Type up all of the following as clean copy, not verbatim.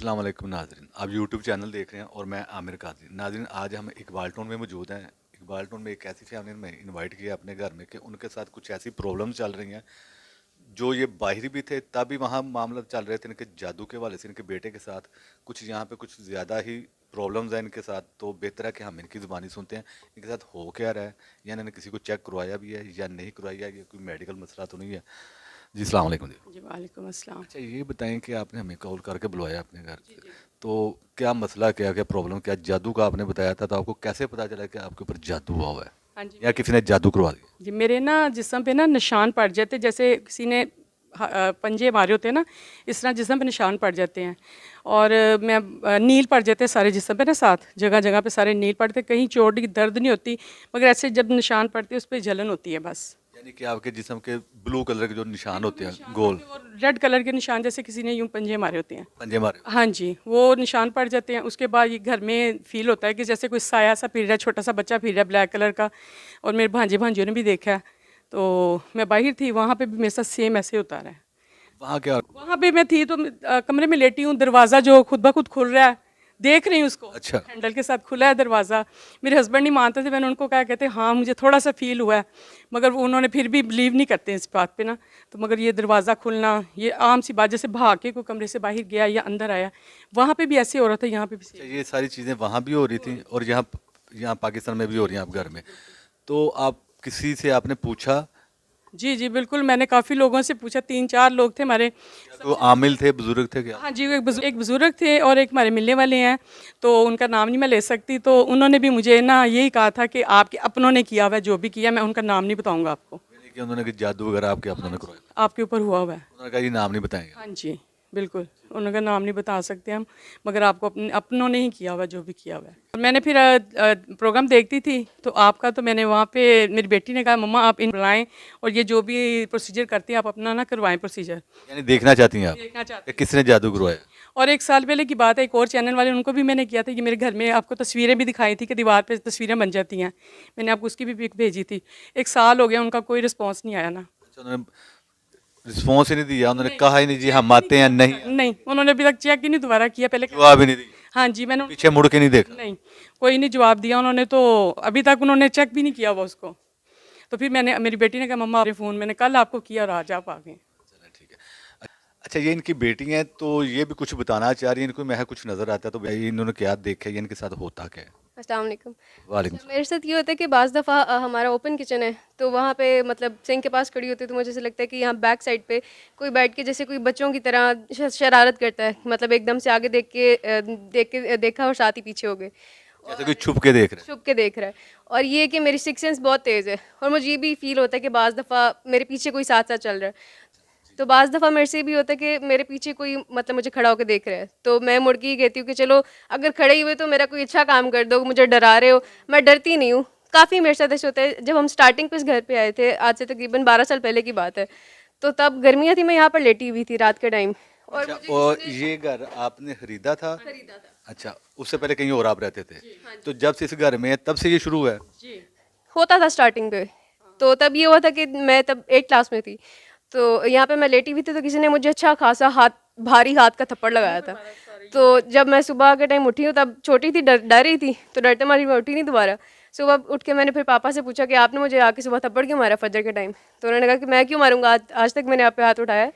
अस्सलाम वालेकुम नाज़रीन, आप यूट्यूब चैनल देख रहे हैं और मैं आमिर कादरी। नाज़रीन, आज हम इकबाल टाउन में मौजूद हैं। इकबाल टाउन में एक ऐसी फैमिली में इनवाइट किया अपने घर में कि उनके साथ कुछ ऐसी प्रॉब्लम चल रही हैं जो ये बाहरी भी थे, तब भी वहाँ मामला चल रहे थे इनके जादू के हवाले से। इनके बेटे के साथ कुछ यहाँ पे कुछ ज़्यादा ही प्रॉब्लम्स हैं इनके साथ, तो बेहतर है कि हम इनकी ज़ुबानी सुनते हैं इनके साथ हो क्या रहा है, या इन्होंने किसी को चेक करवाया भी है या नहीं करवाया, या कोई मेडिकल मसला तो नहीं है। जी अस्सलाम वालेकुम जी। जी वालेकुम अस्सलाम। अच्छा, ये बताएं कि आपने हमें कॉल करके बुलाया अपने घर, तो क्या मसला, क्या क्या प्रॉब्लम, क्या जादू का आपने बताया था, तो आपको कैसे पता चला कि आपके ऊपर जादू हुआ हुआ है हाँ जी। या किसी ने जादू करवा दिया? जी मेरे ना जिस्म पे ना निशान पड़ जाते, जैसे किसी ने पंजे मारे होते हैं ना, इस तरह जिस्म पे निशान पड़ जाते हैं। और मैं नील पड़ जाते हैं सारे जिस्म पे ना, साथ जगह जगह पे सारे नील पड़ते, कहीं चोट की दर्द नहीं होती, मगर ऐसे जब निशान पड़ते हैं उस पर जलन होती है बस। यानी कि आपके जिस्म के ब्लू कलर के जो निशान होते हैं गोल, और रेड कलर के निशान, जैसे किसी ने यूं पंजे मारे होते हैं। पंजे मारे? हाँ जी, वो निशान पड़ जाते हैं। उसके बाद ये घर में फील होता है कि जैसे कोई साया सा फिर रहा है, छोटा सा बच्चा फिर रहा है ब्लैक कलर का। और मेरे भांजे भांजियों ने भी देखा है, तो मैं बाहर थी, वहाँ पे भी मेरे साथ सेम ऐसे होता रहा है। वहाँ क्या? वहाँ पे मैं थी तो कमरे में लेटी हूँ, दरवाज़ा जो खुद ब खुद खुल रहा है, देख रही हूँ उसको। अच्छा। हैंडल के साथ खुला है दरवाज़ा। मेरे हस्बैंड नहीं मानते थे, मैंने उनको कहा, कहते हाँ मुझे थोड़ा सा फील हुआ है, मगर वो उन्होंने फिर भी बिलीव नहीं करते इस बात पे ना। तो मगर ये दरवाज़ा खुलना, ये आम सी बात, जैसे भाग के कोई कमरे से बाहर गया या अंदर आया, वहाँ पे भी ऐसे हो रहा था, यहाँ पे भी अच्छा, ये सारी चीज़ें वहाँ भी हो रही थी और यहाँ यहाँ पाकिस्तान में भी हो रही हैं आप घर में, तो आप किसी से आपने पूछा? जी जी बिल्कुल, मैंने काफ़ी लोगों से पूछा, 3-4 लोग थे हमारे। तो आमिल थे, बुजुर्ग थे क्या? हाँ जी, एक बुज़ुर्ग थे और एक हमारे मिलने वाले हैं, तो उनका नाम नहीं मैं ले सकती। तो उन्होंने भी मुझे ना यही कहा था कि आपके अपनों ने किया हुआ है, जो भी किया, मैं उनका नाम नहीं बताऊंगा आपको, यानी कि उन्होंने कि जादू वगैरह आपके अपनों ने करवाया? आपके ऊपर हुआ हुआ है। उन्होंने कहा ये नाम नहीं बताएंगे? हाँ जी बिल्कुल, उनका नाम नहीं बता सकते हम, मगर आपको अपनों ने ही किया हुआ है, जो भी किया हुआ है। मैंने फिर प्रोग्राम देखती थी तो आपका, तो मैंने वहाँ पे, मेरी बेटी ने कहा मम्मा आप इन बुलाएं और ये जो भी प्रोसीजर करती हैं आप अपना ना करवाएं प्रोसीजर। यानी देखना चाहती हैं आप देखना चाहती कि किसने जादू करवाया? और एक साल पहले की बात है, एक और चैनल वाले, उनको भी मैंने किया था। ये मेरे घर में आपको तस्वीरें भी दिखाई थी कि दीवार पे तस्वीरें बन जाती हैं, मैंने आपको उसकी भी पिक भेजी थी। एक साल हो गया, उनका कोई रिस्पॉन्स नहीं आया ना। अच्छा, उन्होंने रिस्पॉन्स ही नहीं दिया? उन्होंने कहा ही नहीं जी हम आते हैं? नहीं, नहीं, उन्होंने अभी तक चेक ही नहीं दोबारा किया। पहले जवाब ही नहीं दिया? हाँ जी, मैंने पीछे मुड़ के नहीं देखा? नहीं, कोई नहीं जवाब दिया उन्होंने, तो अभी तक उन्होंने चेक भी नहीं किया हुआ उसको। तो फिर मैंने, मेरी बेटी ने कहा मम्मा आपने फ़ोन, मैंने कल आपको किया और आज आप आ गए। चलो ठीक है। अच्छा, ये इनकी बेटी हैं, तो ये भी कुछ बताना चाह रही है, इनको मैं कुछ नजर आता है, तो भाई इन्होंने क्या देखा है, ये इनके साथ होता क्या है? अस्सलाम वालेकुम। वालेकुम। अच्छा, मेरे साथ ये होता है कि बाज़ दफ़ा हमारा ओपन किचन है, तो वहाँ पे मतलब सिंक के पास खड़ी होती है, तो मुझे ऐसा लगता है कि यहाँ बैक साइड पे कोई बैठ के जैसे कोई बच्चों की तरह शरारत करता है, मतलब एकदम से आगे देखा और साथ ही पीछे हो गए, जैसे कोई छुप के देख रहे छुप के देख रहा है। और ये कि मेरी सिक्स सेंस बहुत तेज़ है, और मुझे ये भी फील होता है कि बाज़ दफ़ा मेरे पीछे कोई साथ साथ चल रहा है। तो बाज़ दफ़ा मेरे से भी होता है कि मेरे पीछे कोई मतलब मुझे खड़ा होकर देख रहा है, तो मैं मुड़ के ही कहती हूँ कि चलो अगर खड़े ही हुए तो मेरा कोई अच्छा काम कर दो, मुझे डरा रहे हो। मैं डरती नहीं हूँ। काफ़ी मेरे साथ ऐसे होता है। जब हम स्टार्टिंग पे इस घर पे आए थे, आज से तकरीबन 12 साल पहले की बात है, तो तब गर्मियाँ थी, मैं यहाँ पर लेटी हुई थी रात के टाइम। हैं। अच्छा, और ये घर आपने खरीदा था? खरीदा था अच्छा, उससे पहले कहीं और आप रहते थे? तो जब से इस घर में है तब से ये शुरू हुआ है? जी होता था स्टार्टिंग पे। तो तब ये हुआ था कि मैं तब 8 क्लास में थी, तो यहाँ पे मैं लेटी हुई थी, तो किसी ने मुझे अच्छा खासा भारी हाथ का थप्पड़ लगाया था। तो जब मैं सुबह के टाइम उठी हूँ, तब छोटी थी, डर रही थी, तो डरते मारी मैं उठी नहीं दोबारा। सुबह उठ के मैंने फिर पापा से पूछा कि आपने मुझे आके सुबह थप्पड़ क्यों मारा फजर के टाइम? तो उन्होंने कहा कि मैं क्यों मारूंगा, आज तक मैंने आप पे हाथ उठाया है।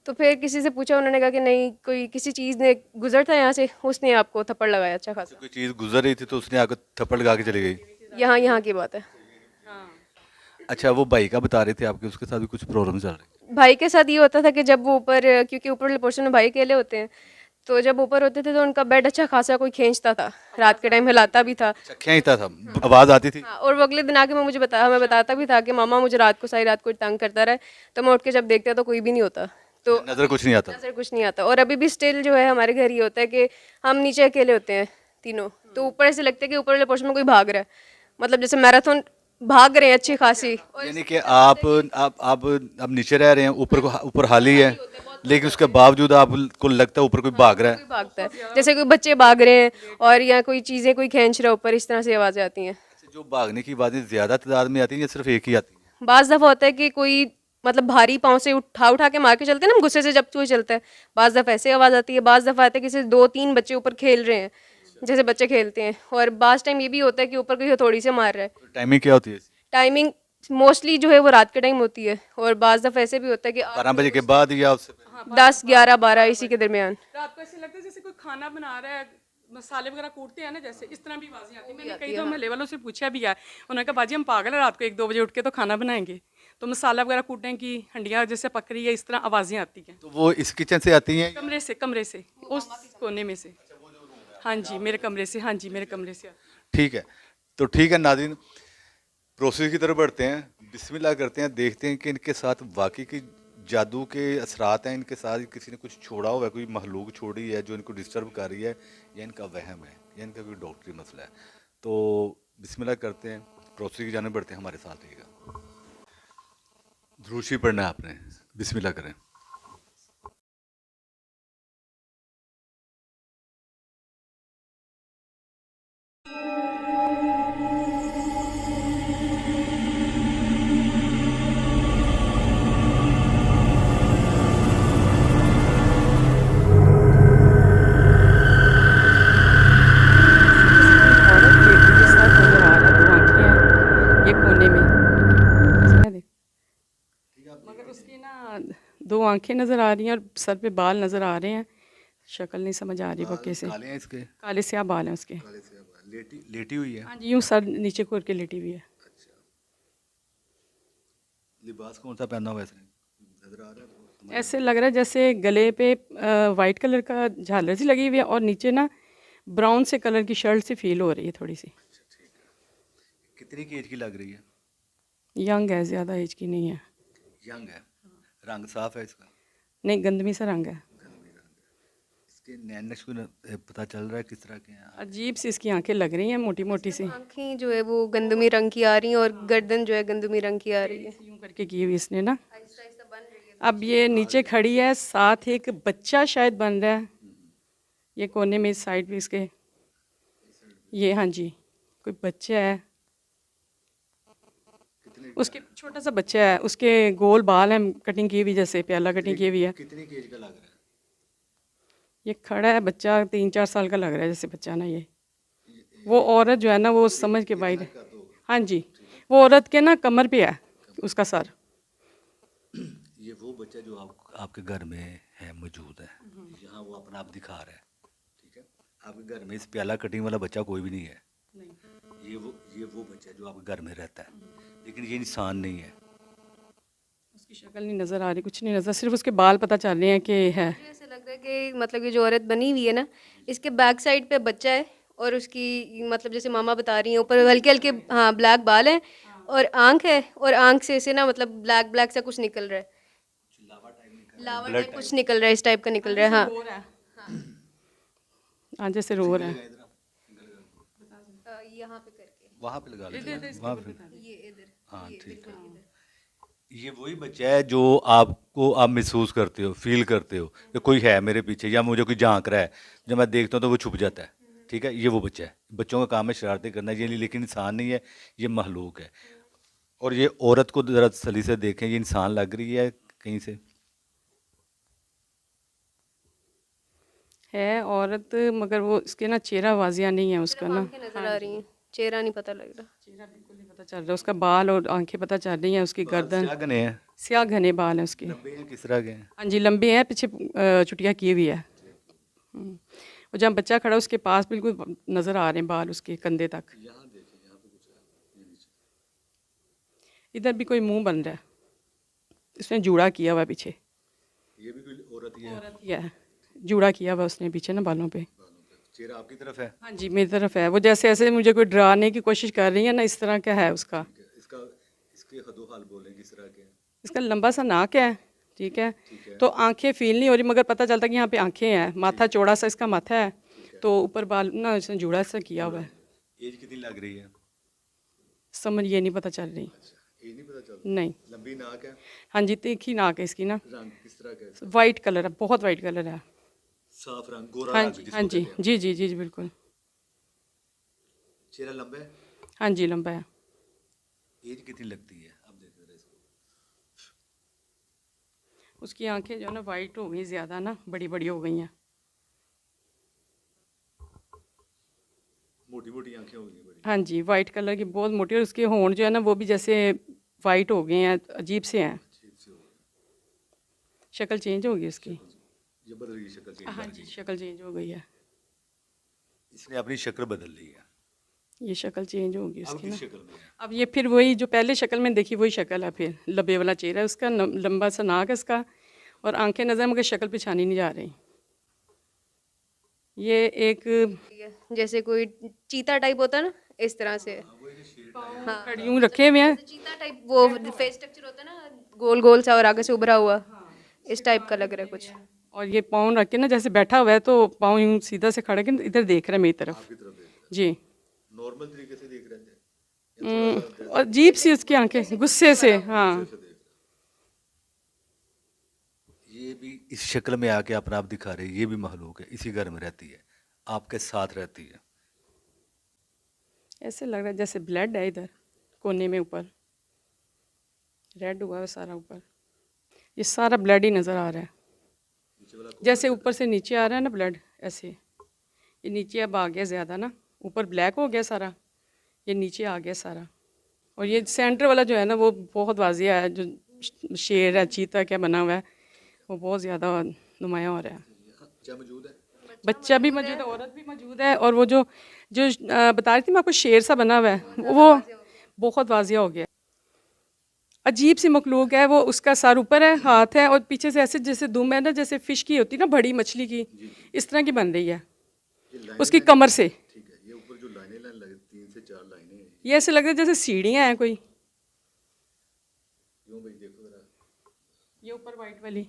तो फिर किसी से पूछा, उन्होंने कहा कि नहीं, कोई किसी चीज़ ने गुजर था यहाँ से, उसने आपको थप्पड़ लगाया अच्छा खासा। कोई चीज़ गुजर रही थी तो उसने आकर थप्पड़ लगा के चली गई? यहाँ की बात है। अच्छा, वो भाई का बता रहे थे आपके, उसके साथ भी कुछ प्रॉब्लम चल रही? भाई के साथ ये होता था कि जब वो ऊपर, क्योंकि ऊपर वाले पोर्शन में भाई अकेले होते हैं, तो जब ऊपर होते थे तो उनका बेड अच्छा खासा कोई खींचता था, रात के टाइम हिलाता भी था। अच्छा, खींचता था? आवाज़ आती थी? हाँ, और वो अगले दिन आके मैं बताता भी था कि मामा मुझे रात को सारी रात को तंग करता रहा है। तो मैं उठ के जब देखता तो कोई भी नहीं होता, तो नजर कुछ नहीं आता? नजर कुछ नहीं आता। और अभी भी स्टिल जो है हमारे घर ये होता है कि हम नीचे अकेले होते हैं तीनों, तो ऊपर ऐसे लगता है कि ऊपर वाले पोर्शन में कोई भाग रहा है, मतलब जैसे मैराथन भाग रहे हैं अच्छी खासी। यानी कि आप अब नीचे रह रहे हैं, ऊपर हाली है, लेकिन उसके बावजूद आपको लगता है ऊपर कोई भाग रहा है? कोई भागता है, जैसे कोई बच्चे भाग रहे हैं और या कोई चीज़ें कोई खींच रहा है ऊपर, इस तरह से आवाज़ें आती हैं। जो भागने की आवाज़ें ज़्यादा तादाद में आती हैं या सिर्फ एक ही आती है? बाज़ दफ़ा होता है कि कोई मतलब भारी पाँव से उठा उठा के मार के चलते हैं ना, हम गुस्से से जब कोई चलता है, बाज़ दफ़ा ऐसे आवाज़ आती है, बाज़ दफ़ा आते है किसी 2-3 बच्चे ऊपर खेल रहे हैं, जैसे बच्चे खेलते हैं, और बाज़ टाइम ये भी होता है कि ऊपर कोई हथौड़ी से मार रहा है। टाइमिंग क्या होती है? टाइमिंग मोस्टली जो है वो रात के टाइम होती है, और बाज़ दफ़ा ऐसे भी होता है कि 12 बजे के बाद या उससे पहले? 10, 11, 12 इसी के दरमियान। रात को ऐसे लगता है जैसे कोई खाना बना रहा है, मसाले वगैरह कूटते हैं ना, जैसे इस तरह भी आवाज़ें आती हैं। मैंने कई दो महल्ले वालों से पूछा भी है, उन्होंने कहा बाजी हम पागल है, रात को 1-2 बजे उठ के तो खाना बनाएंगे, तो मसाला वगैरह कूटने की हंडिया जैसे पक रही है, इस तरह आवाज़ें आती हैं। तो वो इस किचन से आती हैं? कमरे से उस कोने में से। हाँ जी मेरे कमरे से, हाँ जी मेरे कमरे से। ठीक है, तो ठीक है नाज़रीन, प्रोसेस की तरफ बढ़ते हैं, बिस्मिल्लाह करते हैं, देखते हैं कि इनके साथ वाकई की जादू के असरात हैं, इनके साथ किसी ने कुछ छोड़ा हुआ है, कोई मखलूक छोड़ी है जो इनको डिस्टर्ब कर रही है, या इनका वहम है, या इनका कोई डॉक्टरी मसला है। तो बिस्मिल्लाह करते हैं, प्रोसेस की जाने बढ़ते हैं, हमारे साथ रहिएगा। ध्रुशी पढ़ना है आपने, बिस्मिल्लाह करें। औरत बेटी के साथ नजर आ रहा है, 2 आँखें हैं ये कोने में, इसमें देख। मगर उसकी ना 2 आँखें नज़र आ रही हैं और सर पे बाल नज़र आ रहे हैं, शक्ल नहीं समझ आ रही वो कैसे। काले हैं इसके? काले स्याह बाल हैं उसके। काले से लेटी लेटी हुई है? हाँ जी यूँ सर नीचे को करके लेटी हुई है। अच्छा, लिबास कौन सा पहना हुआ है इसने, नजर आ रहा है? ऐसे लग रहा है जैसे गले पे वाइट कलर का झालर सी लगी हुई है, और नीचे ना ब्राउन से कलर की शर्ट सी फील हो रही है थोड़ी सी। अच्छा ठीक है, कितनी की एज की लग रही है? यंग है, ज़्यादा एज की नहीं है। यंग है, रंग साफ है इसका? नहीं गंदमी सा रंग है। गंदमी रंग है। इसके नैन नक्श को पता चल रहा है किस तरह के हैं? अजीब सी इसकी आंखें लग रही हैं, मोटी मोटी सी। आँखें जो है वो गंदमी रंग की आ रही हैं, और गर्दन जो है गंदमी रंग की आ रही है। यूं करके की हुई इसने ना। अब ये नीचे खड़ी है, साथ एक बच्चा शायद बन रहा है, ये कोने में इस साइड पे इसके, ये हाँ जी कोई बच्चा है, उसके छोटा सा बच्चा है, उसके गोल बाल हैं कटिंग की हुई, जैसे प्याला कटिंग की हुई है। कितनी की एज का लग रहा है? ये खड़ा है बच्चा 3-4 साल का लग रहा है जैसे बच्चा ना ये। वो औरत जो है ना वो समझ के बाहर है। हाँ जी वो औरत के ना कमर पे है उसका सर। ये वो बच्चा जो आपके घर में है, मौजूद है, यहाँ वो अपना आप दिखा रहा है, ठीक है? आपके घर में इस प्याला कटिंग वाला बच्चा कोई भी नहीं है। ये वो बच्चा जो आपके घर में रहता है, लेकिन ये इंसान नहीं है। उसकी शक्ल नहीं नज़र आ रही, कुछ नहीं नज़र, सिर्फ उसके बाल पता चल रहे हैं कि है। मुझे ऐसा लग रहा है कि मतलब ये जो औरत बनी हुई है ना, इसके बैक साइड पे बच्चा है, और उसकी मतलब जैसे मामा बता रही हैं ऊपर हल्के हल्के हाँ ब्लैक बाल हैं, और आंख है, और आंख से ना मतलब ब्लैक ब्लैक सा कुछ निकल रहा है, लावा टाइप कुछ निकल रहा है, इस टाइप का निकल रहा है। हाँ हाँ जैसे रो रहा है। यहाँ पे करके वहाँ पे लगा लेते, वहाँ पे। ये इधर, हाँ ये ठीक बिल्कुल है। इधर। ये वही बच्चा है जो आप महसूस करते हो, फील करते हो कि कोई है मेरे पीछे, या मुझे कोई झांक रहा है, जब मैं देखता हूँ तो वो छुप जाता है, ठीक है? ये वो बच्चा है। बच्चों का काम है शरारतें करना, ये लेकिन इंसान नहीं है, ये मखलूक है। और ये औरत को ज़रा तसल्ली से देखें, ये इंसान लग रही है कहीं से? है औरत, मगर वो इसके ना चेहरा वाजिया नहीं है उसका ना। आंखें नजर आ रही हैं, चेहरा नहीं पता लग रहा। चेहरा बिल्कुल नहीं पता चल रहा, उसका बाल और आंखें पता चल रही हैं, उसकी गर्दन क्या गने हैं? स्याह घने बाल हैं उसके। लंबे हैं, किस तरह के हैं? हाँ जी लंबे हैं, पीछे चुटिया की हुई है। वो जहाँ बच्चा खड़ा उसके पास बिल्कुल नज़र आ रहे हैं बाल उसके कंधे तक। इधर भी कोई मुंह बन रहा है, इसने जूड़ा किया हुआ है पीछे। ये भी कोई औरत ही है? औरत ही है, जूड़ा किया हुआ उसने पीछे ना बालों पे। चेहरा आपकी तरफ है? हाँ जी मेरी तरफ है, वो जैसे ऐसे मुझे कोई डराने की कोशिश कर रही है ना, इस तरह का है उसका। इसका इसके हदो हाल बोलें किस तरह के हैं? इसका लंबा सा नाक है, ठीक है, तो आंखें फील नहीं हो रही, मगर पता चलता कि यहाँ पे आंखें हैं, माथा चौड़ा सा इसका माथा है, तो ऊपर बाल ना इसने जूड़ा सा किया हुआ है। एज कितनी लग रही है? समझ ये नहीं पता चल रही। एज नहीं पता चलता? नहीं। लंबी नाक है? हाँ जी तीखी नाक है इसकी ना, रंग किस तरह का है? वाइट कलर है, बहुत वाइट कलर है। साफ रंग, गोरा हाँ रंग जी जिसको हाँ जी कहते हैं। जी जी जी जी बिल्कुल। चेहरा लंबा है? हाँ जी लंबा है। एज कितनी लगती है? अब देखो जरा इसको। उसकी आंखें जो है ना वाइट हो गई ज़्यादा ना, बड़ी बड़ी हो गई हैं। मोटी मोटी आंखें होगी बड़ी। हाँ जी, वाइट कलर की बहुत मोटी, और उसके होंठ जो है ना वो भी जैसे वाइट हो गए हैं, अजीब से हैं, अजीब सी होगी। शक्ल चेंज हो गई उसकी। ये बदल गई शक्ल चेंज हाँ कर जी, गई। शक्ल चेंज हो गई है, इसने अपनी शक्ल बदल ली है। ये शक्ल चेंज हो गई अब उसकी किस ना। शक्ल में है? अब ये फिर वही जो पहले शक्ल में देखी वही शक्ल है, फिर लबे वाला चेहरा है उसका, लंबा सा नाक है उसका, और आंखें नज़र मगर शक्ल पहचानी नहीं जा रही। ये एक जैसे कोई चीता टाइप होता है ना, इस तरह से। हाँ, खड़ियों रखे हुए हैं। जैसे चीता टाइप वो फेस स्ट्रक्चर होता है ना, गोल गोल सा और आगे से उभरा हुआ, इस टाइप का लग रहा है कुछ। और ये पाँव रख के ना जैसे बैठा हुआ है, तो पाँव यूँ सीधा से खड़ा के इधर देख रहा है मेरी तरफ। आपकी तरफ देख रहा जी, है। नॉर्मल तरीके से देख रहे थे। और अजीब सी उसकी आंखें गुस्से से। हाँ, ऐसे देख रहे हैं। ये भी इस शक्ल में आके अपना आप दिखा रही है, ये भी महलूक है, इसी घर में रहती है, आपके साथ रहती है। ऐसे लग रहा है जैसे ब्लड है इधर कोने में ऊपर, रेड हुआ है सारा ऊपर, ये सारा ब्लड ही नज़र आ रहा है, जैसे ऊपर से नीचे आ रहा है ना ब्लड, ऐसे ये नीचे अब आ गया ज़्यादा ना, ऊपर ब्लैक हो गया सारा, ये नीचे आ गया सारा। और ये सेंटर वाला जो है ना वो बहुत वाजिया है, जो शेर है चीता क्या बना हुआ है, वो बहुत ज़्यादा नुमाया हो रहा है। बच्चा मौजूद है। बच्चा भी मौजूद है, औरत भी मौजूद है, और वो जो जो बता रही थी मैं आपको, शेर सा बना हुआ है, वो बहुत वाजिया हो गया। अजीब सी मखलूक है वो, उसका सर ऊपर है, हाथ है, और पीछे से ऐसे जैसे दुम है ना, जैसे फिश की होती है ना, बड़ी मछली की, इस तरह की बन रही है उसकी कमर से। ठीक है, ये ऊपर जो लाइनें लगे 3 से 4 लाइनें हैं, ये ऐसे लग रहा है जैसे सीढ़ियाँ हैं कोई, यूं भाई देखो जरा। ये ऊपर वाइट वाली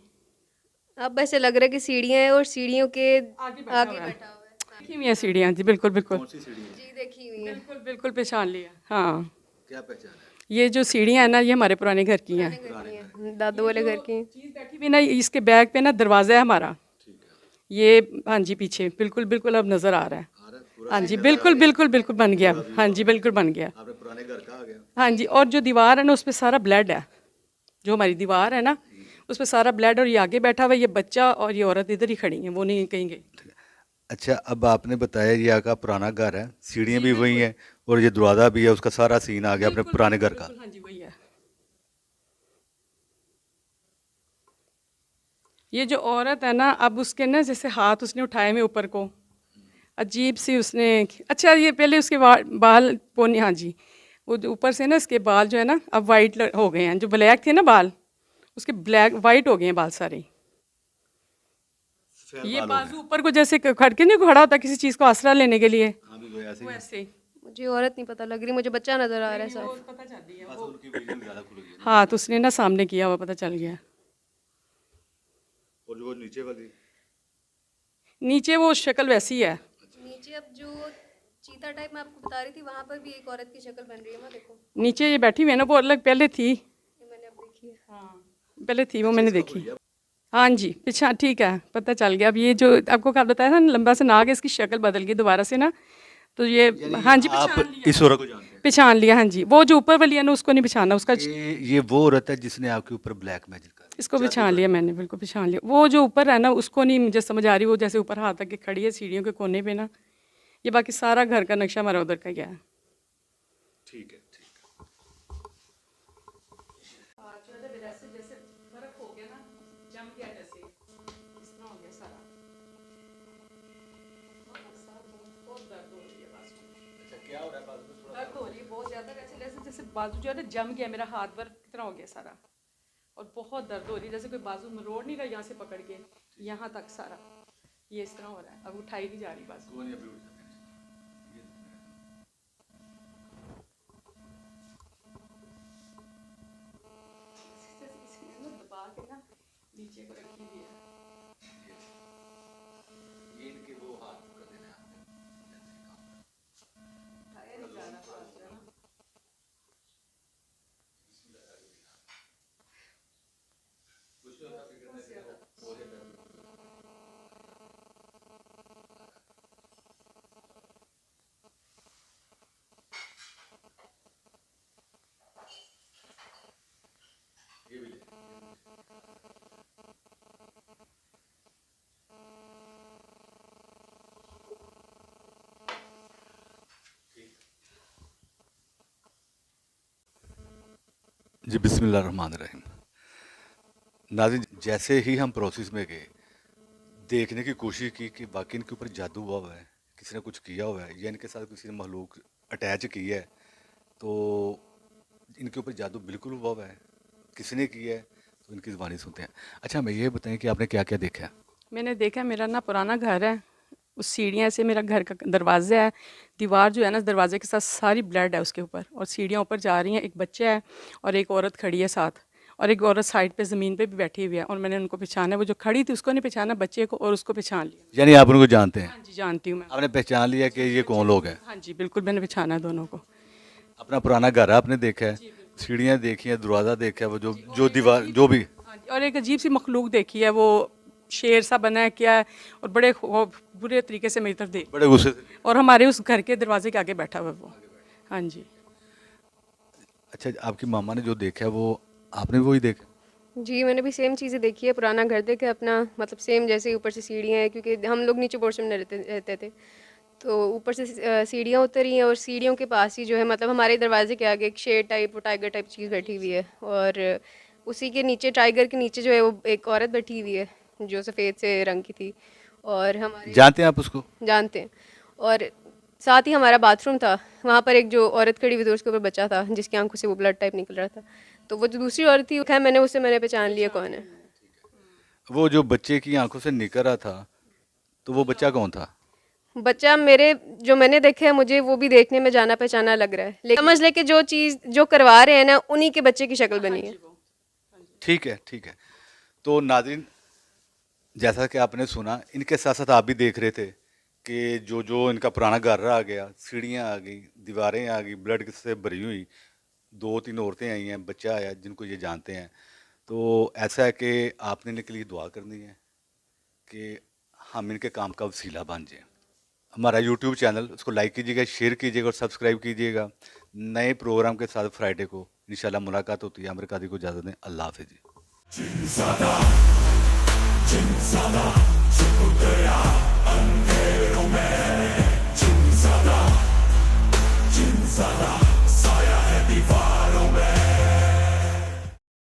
अब ऐसे लग रहा है कि सीढ़ियाँ हैं और सीढ़ियों के आगे आगे बैठा हुआ है, बैठा हुआ है। देखी हुई है सीढ़ियाँ जी, बिल्कुल बिल्कुल कौन सी सीढ़ी है? जी, देखी हुई है। बिल्कुल बिल्कुल पहचान लिया। हाँ, क्या पहचान है? ये जो सीढ़ियाँ हैं ना, ये हमारे पुराने घर की हैं। दादू वाले घर की। चीज़ बैठी हुई ना, इसके बैग पे ना दरवाज़ा है हमारा, ठीक है। ये हाँ जी पीछे बिल्कुल बिल्कुल अब नज़र आ रहा है। आ रहा है पूरा। हाँ जी, बिल्कुल बिल्कुल बिल्कुल बन गया। हाँ जी, बिल्कुल बन गया। आपने पुराने घर का आ गया। हाँ जी, और जो दीवार है ना उस पर सारा ब्लड है, जो हमारी दीवार है ना उस पर सारा ब्लड, और ये आगे बैठा हुआ है, ये बच्चा और ये औरत इधर ही खड़ी हैं, वो नहीं कहीं गई। अच्छा, अब आपने बताया ये आपका पुराना घर है, सीढ़ियाँ भी वही हैं और ये दरवाज़ा भी है, उसका सारा सीन आ गया अपने बिल्कुल, पुराने घर बिल्कुल, का। बिल्कुल, हाँ जी वही है। ये जो औरत है ना, अब उसके ना जैसे हाथ उसने उठाए में ऊपर को, अजीब सी उसने, अच्छा ये पहले उसके बाल पोनी, हाँ जी, वो जो ऊपर से ना इसके बाल जो है ना अब वाइट हो गए हैं, जो ब्लैक थे ना बाल, उसके ब्लैक वाइट हो गए हैं बाल सारे। ये बाजू ऊपर को जैसे खड़ के नहीं खड़ा होता किसी चीज़ को आसरा लेने के लिए, हाँ, भी वो ऐसे वो ही। ऐसे। मुझे औरत नहीं पता लग रही, मुझे बच्चा नजर आ रहा है साफ। पता चल रही है बस वो, उनकी विजन ज़्यादा खुल गई है। हाथ उसने ना सामने किया हुआ, पता चल गया। और जो वो नीचे वाली, नीचे वो शक्ल वैसी है। नीचे अब जो चीता टाइप मैं आपको बता रही थी, वहां पर भी एक औरत की शक्ल बन रही है। मैं देखो, नीचे ये बैठी हुई है ना, वो अलग पहले थी, ये मैंने अब देखी है। पहले थी वो मैंने देखी। हाँ जी, पीछा ठीक है, पता चल गया। अब ये जो आपको क्या बताया था ना, लंबा सा नाग है, इसकी शक्ल बदल गई दोबारा से ना, तो ये हाँ जी आप पहचान लिया, इस औरत को जानते हैं? पहचान लिया। हाँ जी, वो जो ऊपर वाली है ना उसको नहीं पहचाना, उसका ये वो औरत है जिसने आपके ऊपर ब्लैक मैजिक करा। इसको पहचान लिया मैंने, बिल्कुल पहचान लिया। वो जो ऊपर है ना उसको नहीं मुझे समझ आ रही, वो जैसे ऊपर हाथ आके खड़ी है सीढ़ियों के कोने पे ना, ये बाकी सारा घर का नक्शा हमारा उधर का गया है। ठीक है, ठीक है। दर्द हो रही है बहुत ज़्यादा, जैसे जैसे बाजू जो है ना जम गया, मेरा हाथ भर कितना हो गया सारा, और बहुत दर्द हो रही है, जैसे कोई बाजू में रोड नहीं रहा यहाँ से पकड़ के यहाँ तक सारा, ये इस तरह हो रहा है। अब उठाई नहीं जा रही बाजू। दबा के ना नीचे को रखी हुई है। इनके वो हाथ कर देना आपने। उठाया नहीं जा रहा हाथ जो है ना। जी बिस्मिल्लाहिर्रहमानिर्रहीम। नाज़रीन, जैसे ही हम प्रोसेस में गए, देखने की कोशिश की कि वाकई इनके ऊपर जादू हुआ हुआ है, किसी ने कुछ किया हुआ है या इनके साथ किसी ने मखलूक अटैच की है, तो इनके ऊपर जादू बिल्कुल हुआ हुआ है, किसने किया है, तो इनकी ज़बानी सुनते हैं। अच्छा, हमें ये बताएं कि आपने क्या क्या देखा है? मैंने देखा मेरा ना पुराना घर है, उस सीढ़ियाँ से मेरा घर का दरवाज़ा है, दीवार जो है ना दरवाजे के साथ सारी ब्लड है उसके ऊपर, और सीढ़ियाँ ऊपर जा रही हैं, एक बच्चा है और एक औरत खड़ी है साथ, और एक औरत साइड पे ज़मीन पे भी बैठी हुई है, और मैंने उनको पहचाना, वो जो खड़ी थी उसको नहीं पहचाना, बच्चे को और उसको पहचान लिया। यानी आप उनको जानते हैं? हाँ जी, जानती हूँ मैं। आपने पहचान लिया कि ये कौन लोग हैं? हाँ जी, बिल्कुल मैंने पहचाना है दोनों को। अपना पुराना घर आपने देखा है, सीढ़ियाँ देखी हैं, दरवाज़ा देखा है, वो जो दीवार जो भी। हाँ जी, और एक अजीब सी मखलूक देखी है, वो शेर सा बना है क्या है, और बड़े बुरे तरीके से मेरी तरफ देख, बड़े गुस्से से। और हमारे उस घर के दरवाजे के आगे बैठा हुआ है वो। हाँ जी। अच्छा, आपकी मामा ने जो देखा है वो आपने भी वही देखा? जी, मैंने भी सेम चीज़ें देखी है, पुराना घर देखा है अपना, मतलब सेम जैसे ऊपर से सीढ़ियाँ हैं, क्योंकि हम लोग नीचे पोर्शन में रहते थे, तो ऊपर से सीढ़ियाँ उतरी हैं, और सीढ़ियों के पास ही जो है मतलब हमारे दरवाजे के आगे एक शेर टाइप और टाइगर टाइप चीज़ बैठी हुई है, और उसी के नीचे टाइगर के नीचे जो है वो एक औरत बैठी हुई है जो सफ़ेद से रंग की थी, और हमारे जानते हैं आप उसको? जानते हैं। और साथ ही हमारा बाथरूम था, वहाँ पर एक जो औरत खड़ी हुई थी उसके ऊपर बच्चा था जिसकी आंखों से वो ब्लड टाइप निकल रहा था, तो वो जो दूसरी औरत थी खैर मैंने पहचान लिया कौन है। वो जो बच्चे की आंखों से निकल रहा था, तो वो बच्चा कौन था? बच्चा मेरे जो मैंने देखा है, मुझे वो भी देखने में जाना पहचाना लग रहा है, लेकिन समझ ले कि जो चीज़ जो करवा रहे हैं ना उन्हीं के बच्चे की शक्ल बनी है। ठीक है, ठीक है। तो नाज़रीन, जैसा कि आपने सुना, इनके साथ साथ आप भी देख रहे थे कि जो जो इनका पुराना घर आ गया, सीढ़ियाँ आ गई, दीवारें आ गई, ब्लड से भरी हुई, 2-3 औरतें आई हैं, बच्चा आया जिनको ये जानते हैं। तो ऐसा है कि आपने इनके लिए दुआ करनी है कि हम इनके काम का वसीला बन जाएं। हमारा यूट्यूब चैनल, उसको लाइक कीजिएगा, शेयर कीजिएगा और सब्सक्राइब कीजिएगा। नए प्रोग्राम के साथ फ्राइडे को इंशाल्लाह मुलाकात होती है। अमेरिका दी को इजाज़त दें। अल्लाह हाफ़िज़ जी। Jinzada, Jinzada, Chukudaya.